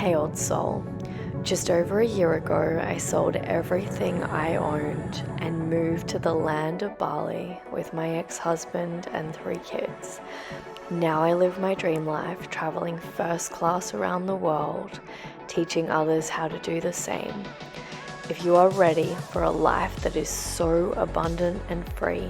Hey old soul, just over a year ago I sold everything I owned and moved to the land of Bali with my ex-husband and 3 kids. Now I live my dream life, traveling first class around the world, teaching others how to do the same. If you are ready for a life that is so abundant and free,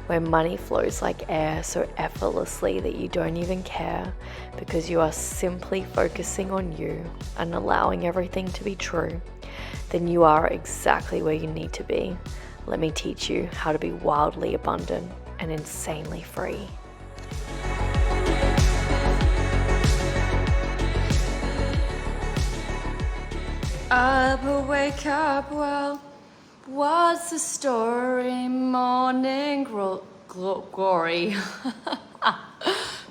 where money flows like air so effortlessly that you don't even care because you are simply focusing on you and allowing everything to be true, then you are exactly where you need to be. Let me teach you how to be wildly abundant and insanely free. Up, wake up, well, what's the story? Morning glory.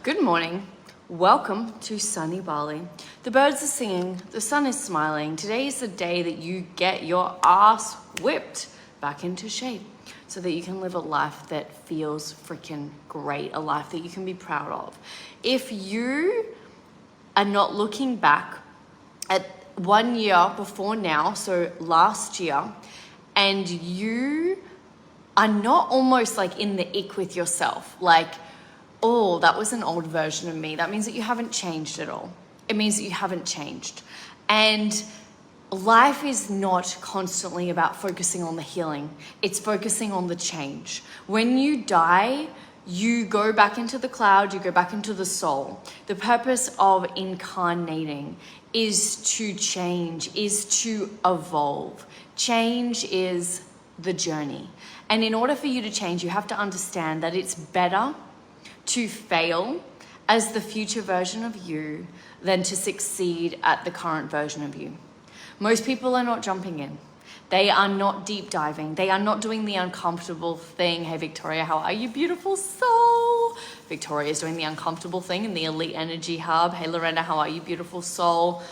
Good morning. Welcome to sunny Bali. The birds are singing, the sun is smiling. Today is the day that you get your ass whipped back into shape so that you can live a life that feels freaking great, a life that you can be proud of. If you are not looking back at 1 year before now, so last year, and you are not almost like in the ick with yourself, like, oh, that was an old version of me, that means that you haven't changed at all. It means that you haven't changed. And life is not constantly about focusing on the healing. It's focusing on the change. When you die, you go back into the cloud, you go back into the soul. The purpose of incarnating is to change, is to evolve. Change is the journey. And in order for you to change, you have to understand that it's better to fail as the future version of you than to succeed at the current version of you. Most people are not jumping in. They are not deep diving. They are not doing the uncomfortable thing. Hey, Victoria, how are you, beautiful soul? Victoria is doing the uncomfortable thing in the Elite Energy Hub. Hey, Lorena, how are you, beautiful soul?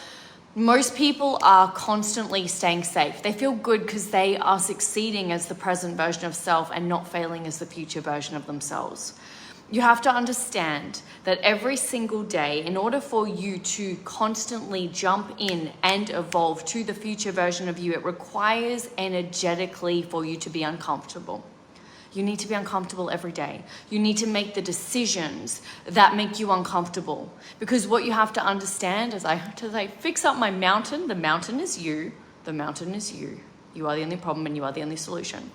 Most people are constantly staying safe. They feel good because they are succeeding as the present version of self and not failing as the future version of themselves. You have to understand that every single day, in order for you to constantly jump in and evolve to the future version of you, it requires energetically for you to be uncomfortable. You need to be uncomfortable every day. You need to make the decisions that make you uncomfortable. Because what you have to understand, as I fix up my mountain, the mountain is you. The mountain is you. You are the only problem and you are the only solution.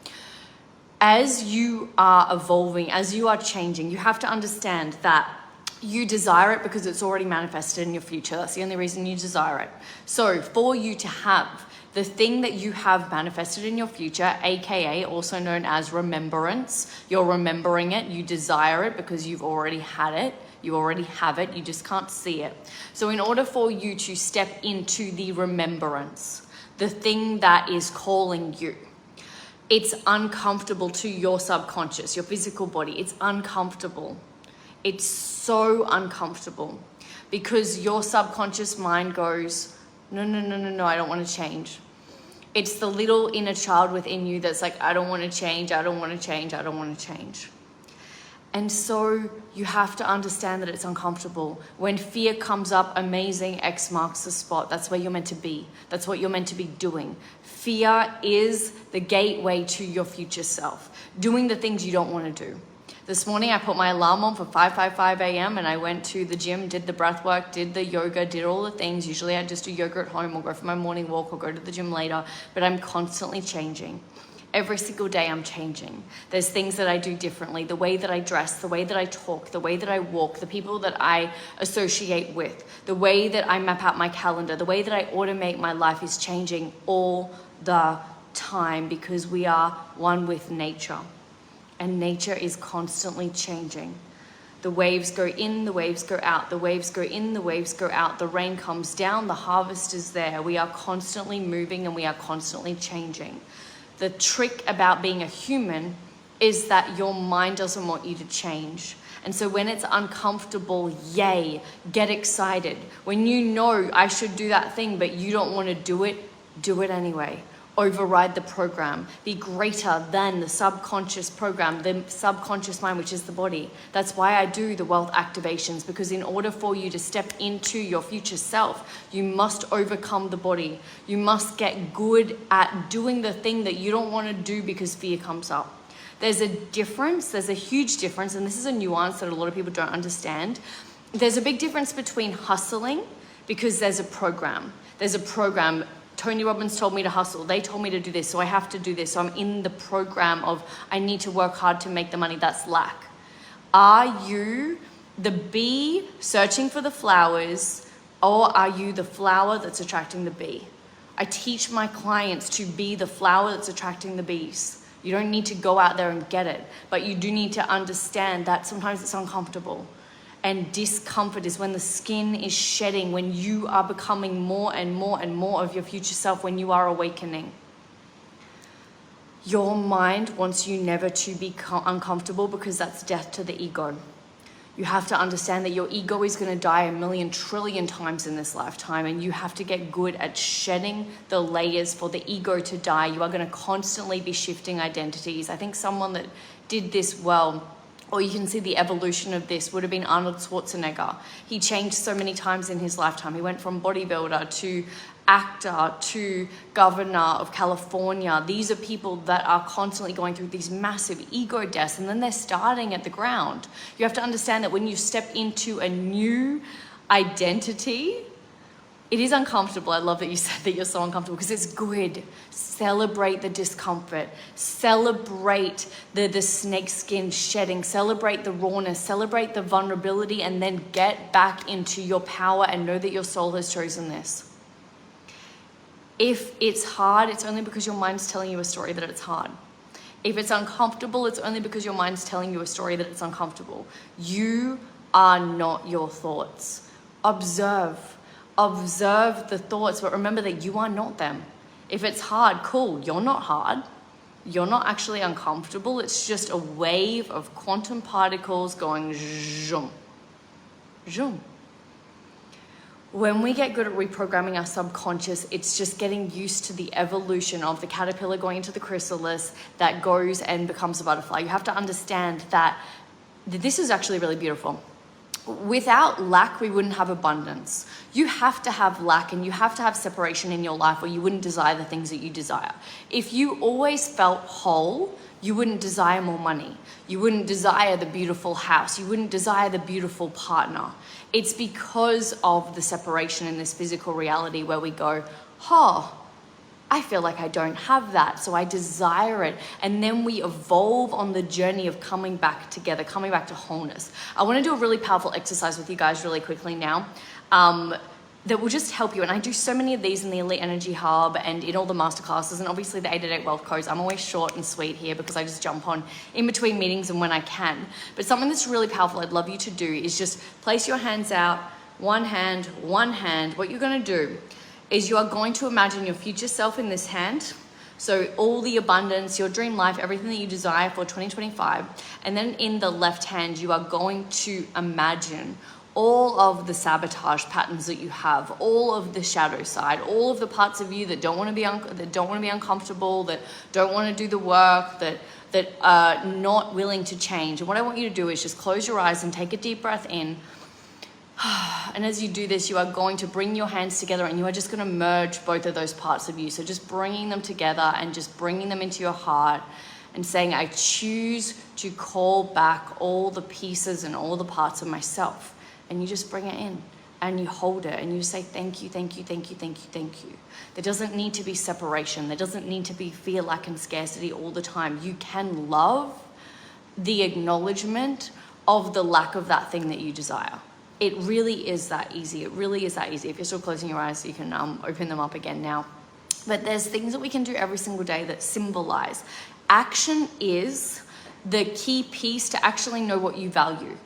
As you are evolving, as you are changing, you have to understand that you desire it because it's already manifested in your future. That's the only reason you desire it. So for you to have the thing that you have manifested in your future, aka also known as remembrance, you're remembering it, you desire it because you've already had it, you already have it, you just can't see it. So in order for you to step into the remembrance, the thing that is calling you, it's uncomfortable to your subconscious, your physical body. It's uncomfortable. It's so uncomfortable because your subconscious mind goes, no, I don't want to change. It's the little inner child within you that's like, I don't want to change, I don't want to change, I don't want to change. And so you have to understand that it's uncomfortable. When fear comes up, amazing, X marks the spot. That's where you're meant to be. That's what you're meant to be doing. Fear is the gateway to your future self. Doing the things you don't want to do. This morning I put my alarm on for 5:55 a.m. and I went to the gym, did the breath work, did the yoga, did all the things. Usually I just do yoga at home or go for my morning walk or go to the gym later, but I'm constantly changing. Every single day I'm changing. There's things that I do differently. The way that I dress, the way that I talk, the way that I walk, the people that I associate with, the way that I map out my calendar, the way that I automate my life is changing all the time because we are one with nature. And nature is constantly changing. The waves go in, the waves go out, the waves go in, the waves go out, the rain comes down, the harvest is there. We are constantly moving and we are constantly changing. The trick about being a human is that your mind doesn't want you to change. And so when it's uncomfortable, yay, get excited. When you know I should do that thing, but you don't want to do it anyway. override the program, be greater than the subconscious program, the subconscious mind, which is the body. That's why I do the wealth activations, because in order for you to step into your future self, you must overcome the body. You must get good at doing the thing that you don't want to do because fear comes up. There's a difference, there's a huge difference, and this is a nuance that a lot of people don't understand. There's a big difference between hustling, because there's a program. There's a program. Tony Robbins told me to hustle. They told me to do this, so I have to do this. So I'm in the program of I need to work hard to make the money. That's lack. Are you the bee searching for the flowers, or are you the flower that's attracting the bee? I teach my clients to be the flower that's attracting the bees. You don't need to go out there and get it, but you do need to understand that sometimes it's uncomfortable. And discomfort is when the skin is shedding, when you are becoming more and more and more of your future self, when you are awakening. Your mind wants you never to be uncomfortable, because that's death to the ego. You have to understand that your ego is going to die 1,000,000 trillion times in this lifetime, and you have to get good at shedding the layers for the ego to die. You are going to constantly be shifting identities. I think someone that did this well, or you can see the evolution of this, would have been Arnold Schwarzenegger. He changed so many times in his lifetime. He went from bodybuilder to actor to governor of California. These are people that are constantly going through these massive ego deaths, and then they're starting at the ground. You have to understand that when you step into a new identity, it is uncomfortable. I love that you said that you're so uncomfortable, because it's good. Celebrate the discomfort. Celebrate the snake skin shedding. Celebrate the rawness. Celebrate the vulnerability, and then get back into your power and know that your soul has chosen this. If it's hard, it's only because your mind's telling you a story that it's hard. If it's uncomfortable, it's only because your mind's telling you a story that it's uncomfortable. You are not your thoughts. Observe the thoughts, but remember that you are not them. If it's hard, cool, you're not hard. You're not actually uncomfortable. It's just a wave of quantum particles going zoom, zoom. When we get good at reprogramming our subconscious, it's just getting used to the evolution of the caterpillar going into the chrysalis that goes and becomes a butterfly. You have to understand that this is actually really beautiful. Without lack, we wouldn't have abundance. You have to have lack, and you have to have separation in your life, or you wouldn't desire the things that you desire. If you always felt whole, you wouldn't desire more money. You wouldn't desire the beautiful house. You wouldn't desire the beautiful partner. It's because of the separation in this physical reality where we go, I feel like I don't have that, so I desire it. And then we evolve on the journey of coming back together, coming back to wholeness. I want to do a really powerful exercise with you guys really quickly now that will just help you. And I do so many of these in the Elite Energy Hub and in all the masterclasses, and obviously the 888 Wealth Codes. I'm always short and sweet here because I just jump on in between meetings and when I can. But something that's really powerful I'd love you to do is just place your hands out, one hand, one hand. What you're going to do is you are going to imagine your future self in this hand. So all the abundance, your dream life, everything that you desire for 2025. And then in the left hand, you are going to imagine all of the sabotage patterns that you have, all of the shadow side, all of the parts of you that don't want to be uncomfortable, that don't want to do the work, that are not willing to change. And what I want you to do is just close your eyes and take a deep breath in. And as you do this, you are going to bring your hands together, and you are just going to merge both of those parts of you. So just bringing them together and just bringing them into your heart and saying, I choose to call back all the pieces and all the parts of myself. And you just bring it in and you hold it and you say, thank you, thank you, thank you, thank you, thank you. There doesn't need to be separation. There doesn't need to be fear, lack, and scarcity all the time. You can love the acknowledgement of the lack of that thing that you desire. It really is that easy. It really is that easy. If you're still closing your eyes, you can open them up again now. But there's things that we can do every single day that symbolize. Action is the key piece to actually know what you value.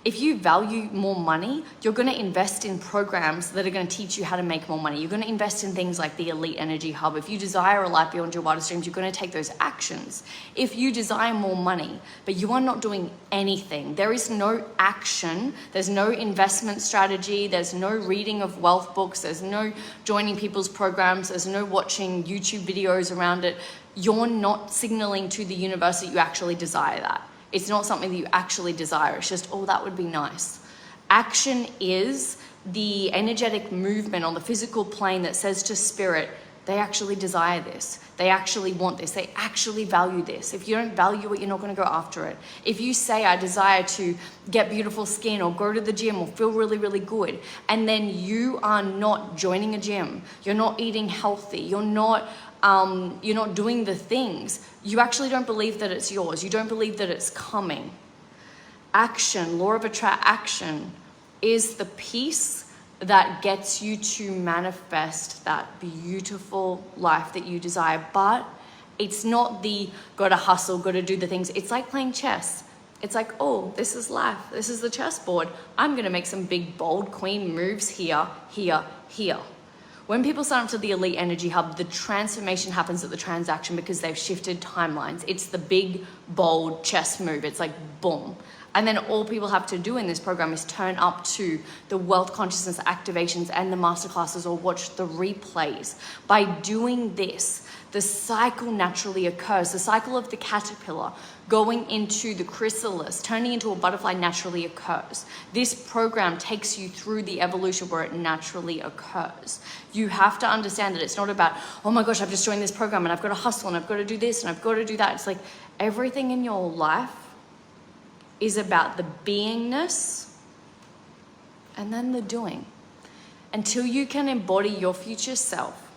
If you value more money, you're going to invest in programs that are going to teach you how to make more money. You're going to invest in things like the Elite Energy Hub. If you desire a life beyond your wildest dreams, you're going to take those actions. If you desire more money, but you are not doing anything, there is no action, there's no investment strategy, there's no reading of wealth books, there's no joining people's programs, there's no watching YouTube videos around it, you're not signaling to the universe that you actually desire that. It's not something that you actually desire. It's just, oh, that would be nice. Action is the energetic movement on the physical plane that says to spirit, they actually desire this. They actually want this. They actually value this. If you don't value it, you're not going to go after it. If you say, I desire to get beautiful skin or go to the gym or feel really, really good, and then you are not joining a gym, you're not eating healthy, you're not doing the things, you actually don't believe that it's yours. You don't believe that it's coming. Action, law of attraction, is the piece that gets you to manifest that beautiful life that you desire. But it's not the gotta hustle, gotta do the things. It's like playing chess. It's like, oh, this is life. This is the chessboard. I'm gonna make some big, bold queen moves here, here, here. When people sign up to the Elite Energy Hub, the transformation happens at the transaction because they've shifted timelines. It's the big, bold chess move. It's like, boom. And then all people have to do in this program is turn up to the wealth consciousness activations and the masterclasses or watch the replays. By doing this, the cycle naturally occurs. The cycle of the caterpillar going into the chrysalis, turning into a butterfly naturally occurs. This program takes you through the evolution where it naturally occurs. You have to understand that it's not about, oh my gosh, I've just joined this program and I've got to hustle and I've got to do this and I've got to do that. It's like everything in your life is about the beingness and then the doing. Until you can embody your future self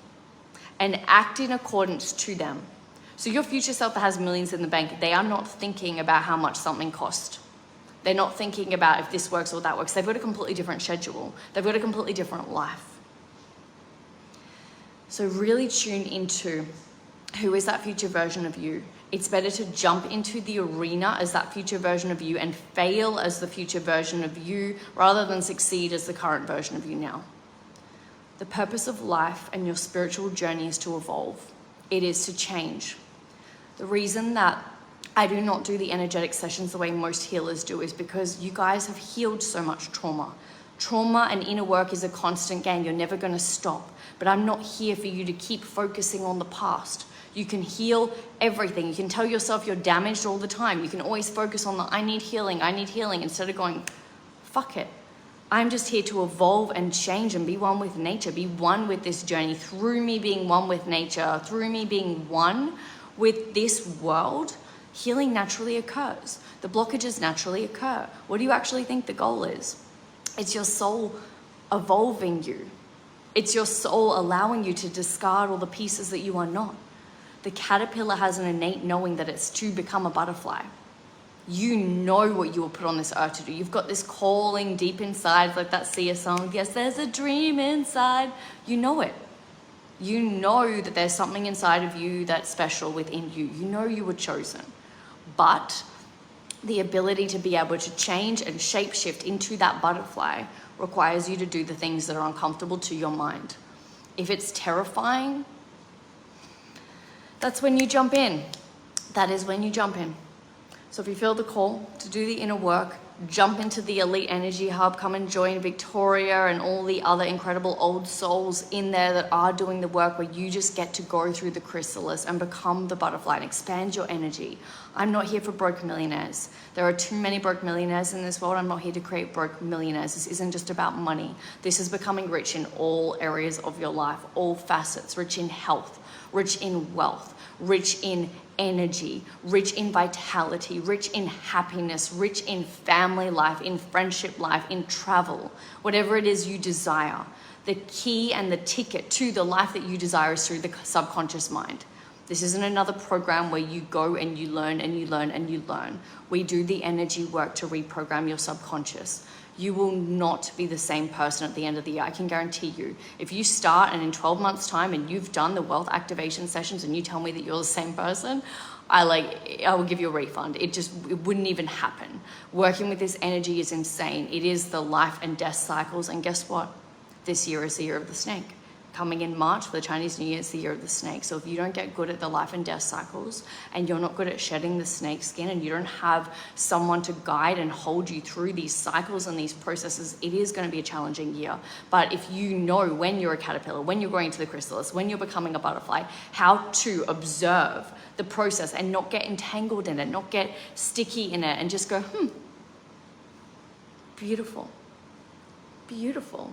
and act in accordance to them. So your future self that has millions in the bank, they are not thinking about how much something cost. They're not thinking about if this works or that works. They've got a completely different schedule. They've got a completely different life. So really tune into who is that future version of you. It's better to jump into the arena as that future version of you and fail as the future version of you rather than succeed as the current version of you now. The purpose of life and your spiritual journey is to evolve. It is to change. The reason that I do not do the energetic sessions the way most healers do is because you guys have healed so much trauma. Trauma and inner work is a constant game. You're never going to stop. But I'm not here for you to keep focusing on the past. You can heal everything. You can tell yourself you're damaged all the time. You can always focus on the I need healing, instead of going, fuck it. I'm just here to evolve and change and be one with nature, be one with this journey. Through me being one with nature, through me being one with this world, healing naturally occurs. The blockages naturally occur. What do you actually think the goal is? It's your soul evolving you. It's your soul allowing you to discard all the pieces that you are not. The caterpillar has an innate knowing that it's to become a butterfly. You know what you were put on this earth to do. You've got this calling deep inside, like that Sia song. Yes, there's a dream inside. You know it. You know that there's something inside of you that's special within you. You know you were chosen. But the ability to be able to change and shapeshift into that butterfly requires you to do the things that are uncomfortable to your mind. If it's terrifying, that's when you jump in. That is when you jump in. So if you feel the call to do the inner work, jump into the Elite Energy Hub, come and join Victoria and all the other incredible old souls in there that are doing the work where you just get to go through the chrysalis and become the butterfly and expand your energy. I'm not here for broke millionaires. There are too many broke millionaires in this world. I'm not here to create broke millionaires. This isn't just about money. This is becoming rich in all areas of your life, all facets, rich in health, rich in wealth, rich in energy, rich in vitality, rich in happiness, rich in family life, in friendship life, in travel, whatever it is you desire. The key and the ticket to the life that you desire is through the subconscious mind. This isn't another program where you go and you learn and you learn and you learn. We do the energy work to reprogram your subconscious. you will not be the same person at the end of the year. I can guarantee you. If you start and in 12 months time and you've done the wealth activation sessions and you tell me that you're the same person, I will give you a refund. It wouldn't even happen. Working with this energy is insane. It is the life and death cycles. And guess what? This year is the year of the snake. Coming in March for the Chinese New Year is the year of the snake. So if you don't get good at the life and death cycles, and you're not good at shedding the snake skin, and you don't have someone to guide and hold you through these cycles and these processes, it is going to be a challenging year. But if you know when you're a caterpillar, when you're going to the chrysalis, when you're becoming a butterfly, how to observe the process and not get entangled in it, not get sticky in it, and just go, beautiful, beautiful,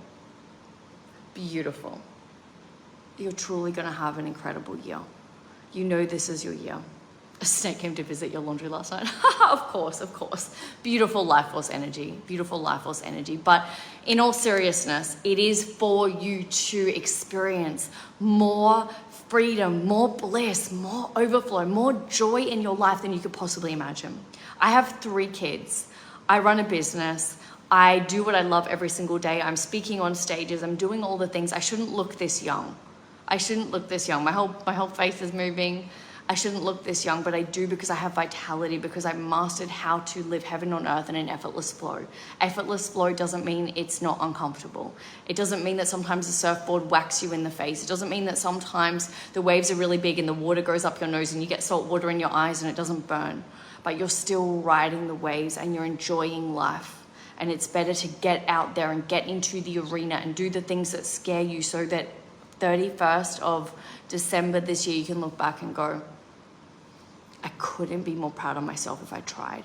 beautiful. You're truly going to have an incredible year. You know this is your year. A snake came to visit your laundry last night. Of course, of course. Beautiful life force energy. Beautiful life force energy. But in all seriousness, it is for you to experience more freedom, more bliss, more overflow, more joy in your life than you could possibly imagine. I have 3 kids. I run a business. I do what I love every single day. I'm speaking on stages. I'm doing all the things. I shouldn't look this young. I shouldn't look this young. My whole face is moving. I shouldn't look this young, but I do because I have vitality, because I've mastered how to live heaven on earth in an effortless flow. Effortless flow doesn't mean it's not uncomfortable. It doesn't mean that sometimes the surfboard whacks you in the face. It doesn't mean that sometimes the waves are really big and the water goes up your nose and you get salt water in your eyes and it doesn't burn. But you're still riding the waves and you're enjoying life. And it's better to get out there and get into the arena and do the things that scare you, so that 31st of December this year, you can look back and go, I couldn't be more proud of myself if I tried.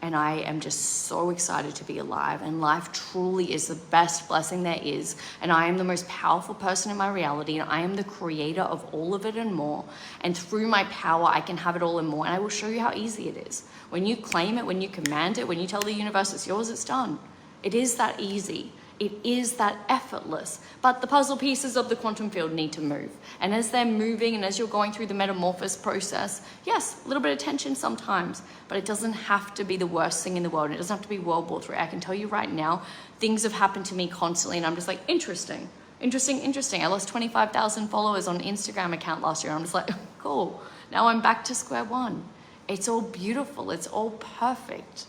And I am just so excited to be alive. And life truly is the best blessing there is. And I am the most powerful person in my reality. And I am the creator of all of it and more. And through my power, I can have it all and more. And I will show you how easy it is. When you claim it, when you command it, when you tell the universe it's yours, it's done. It is that easy. It is that effortless. But the puzzle pieces of the quantum field need to move. And as they're moving and as you're going through the metamorphosis process, yes, a little bit of tension sometimes, but it doesn't have to be the worst thing in the world. And it doesn't have to be World War III. I can tell you right now, things have happened to me constantly and I'm just like, interesting. I lost 25,000 followers on Instagram account last year. I'm just like, cool. Now I'm back to square one. It's all beautiful. It's all perfect.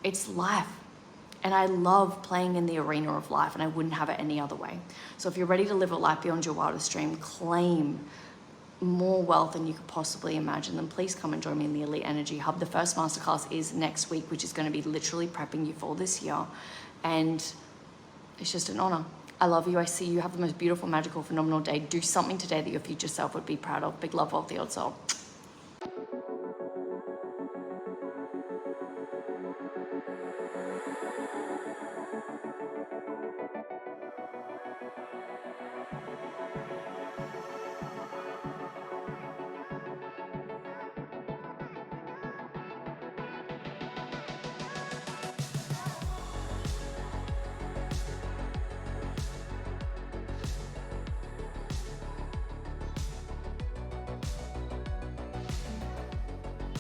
It's life. And I love playing in the arena of life, and I wouldn't have it any other way. So if you're ready to live a life beyond your wildest dream, claim more wealth than you could possibly imagine, then please come and join me in the Elite Energy Hub. The first masterclass is next week, which is going to be literally prepping you for this year. And it's just an honor. I love you. I see you. Have the most beautiful, magical, phenomenal day. Do something today that your future self would be proud of. Big love, wealthy old soul.